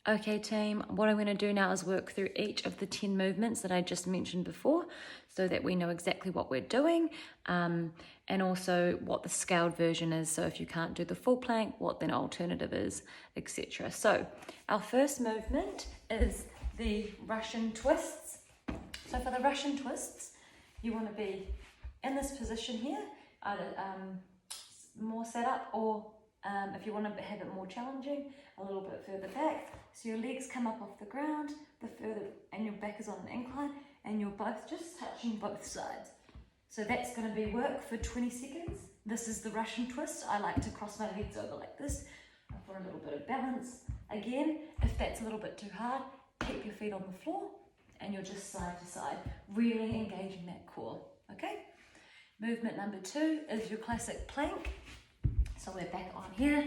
Okay team, what I'm going to do now is work through each of the 10 movements that I just mentioned before so that we know exactly what we're doing and also what the scaled version is. So if you can't do the full plank, what the alternative is, etc. So our first movement is the Russian twists. So for the Russian twists, you want to be in this position here, either more set up or if you want to have it more challenging, a little bit further back. So your legs come up off the ground, and your back is on an incline, and you're both just touching both sides. So that's going to be work for 20 seconds. This is the Russian twist. I like to cross my legs over like this for a little bit of balance. Again, if that's a little bit too hard, keep your feet on the floor, and you're just side to side, really engaging that core, okay? Movement number 2 is your classic plank. So we're back on here,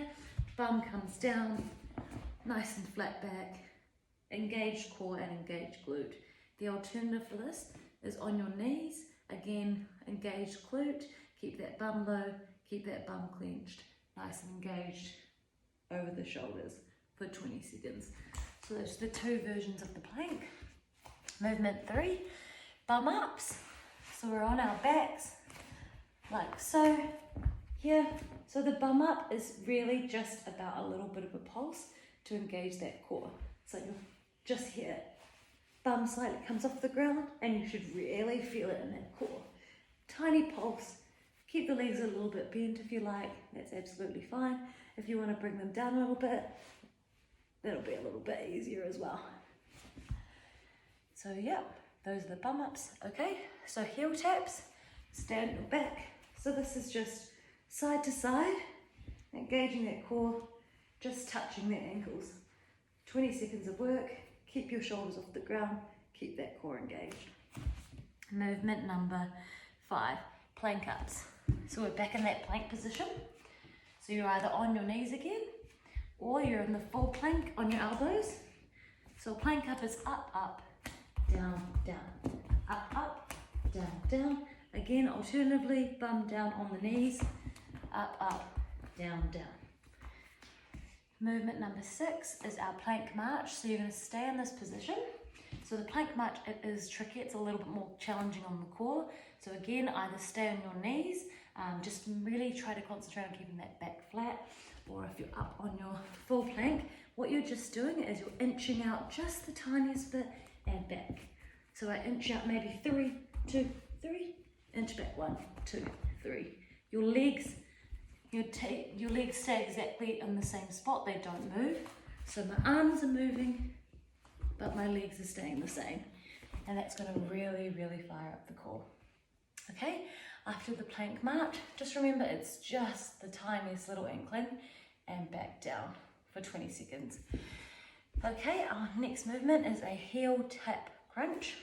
bum comes down, nice and flat back, engaged core and engaged glute. The alternative for this is on your knees, again, engaged glute, keep that bum low, keep that bum clenched, nice and engaged over the shoulders for 20 seconds. So those are the 2 versions of the plank. Movement 3, bum ups. So we're on our backs, like so, here. So the bum up is really just about a little bit of a pulse to engage that core. So you'll just here, bum slightly comes off the ground and you should really feel it in that core. Tiny pulse, keep the legs a little bit bent if you like, that's absolutely fine. If you want to bring them down a little bit, that'll be a little bit easier as well. So yeah, those are the bum ups, okay? So heel taps, stand your back. So this is just side to side, engaging that core, just touching the ankles. 20 seconds of work, keep your shoulders off the ground, keep that core engaged. Movement number 5, plank ups. So we're back in that plank position. So you're either on your knees again, or you're in the full plank on your elbows. So plank up is up, up, down, down, up, down, down. Again, alternatively, bum down on the knees, up, up, down, down. Movement number 6 is our plank march. So you're going to stay in this position. So the plank march, it is tricky. It's a little bit more challenging on the core. So again, either stay on your knees, just really try to concentrate on keeping that back flat, or if you're up on your full plank, what you're just doing is you're inching out just the tiniest bit and back. So I inch out maybe 3, 2, 3, inch back 1, 2, 3. Your legs stay exactly in the same spot, they don't move. So my arms are moving, but my legs are staying the same. And that's gonna really, really fire up the core. Okay, after the plank march, just remember it's just the tiniest little incline and back down for 20 seconds. Okay, our next movement is a heel tap crunch.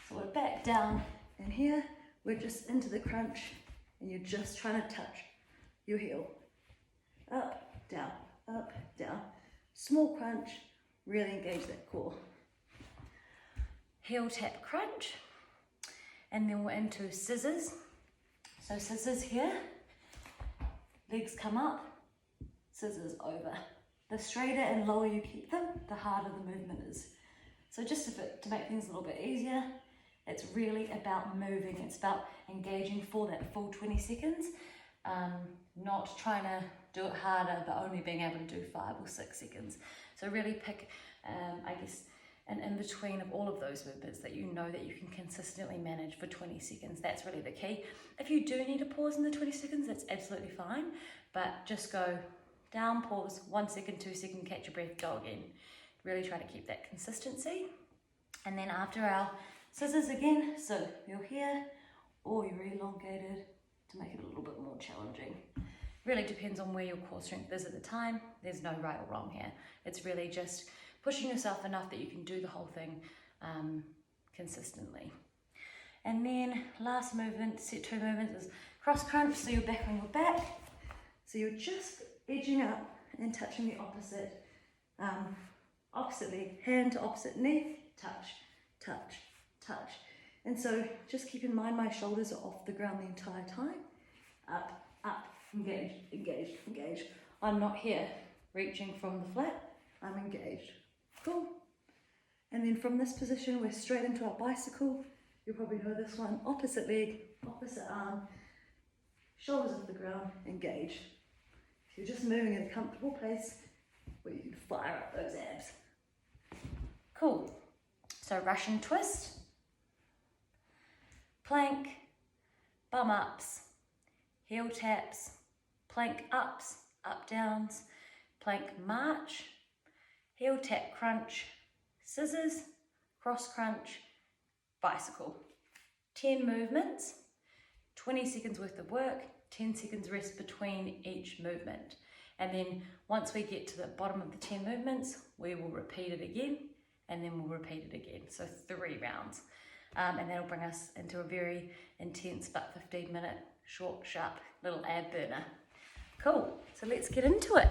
So we're back down, and here we're just into the crunch, and you're just trying to touch your heel. Up, down, small crunch, really engage that core. Heel tap crunch, and then we're into scissors. So scissors here, legs come up, scissors over. The straighter and lower you keep them, the harder the movement is. So just to make things a little bit easier, it's really about moving. It's about engaging for that full 20 seconds, not trying to do it harder, but only being able to do 5 or 6 seconds. So really pick, I guess, an in-between of all of those movements that you know that you can consistently manage for 20 seconds. That's really the key. If you do need to pause in the 20 seconds, that's absolutely fine, but just go down, pause, 1 second, 2 second, catch your breath, go again. Really try to keep that consistency. And then after our scissors again, so you're here or you're elongated to make it a little bit more challenging. Really depends on where your core strength is at the time. There's no right or wrong here. It's really just pushing yourself enough that you can do the whole thing consistently. And then last movement, set 2 movements, is cross crunch. So you're back on your back. So you're just edging up and touching the opposite leg, hand to opposite knee, touch, touch, touch. And so just keep in mind my shoulders are off the ground the entire time. Up, up, engage, engage, engage. I'm not here reaching from the flat. I'm engaged. Cool. And then from this position, we're straight into our bicycle. You'll probably know this one. Opposite leg, opposite arm, shoulders off the ground, engage. So you're just moving at a comfortable pace where you can fire up those abs. Cool. So Russian twist, plank, bum ups, heel taps, plank ups, up downs, plank march, heel tap crunch, scissors, cross crunch, bicycle. 10 movements, 20 seconds worth of work, 10 seconds rest between each movement. And then once we get to the bottom of the 10 movements, we will repeat it again, and then we'll repeat it again. So 3 rounds. And that'll bring us into a very intense but 15-minute, short, sharp little ab burner. Cool, so let's get into it.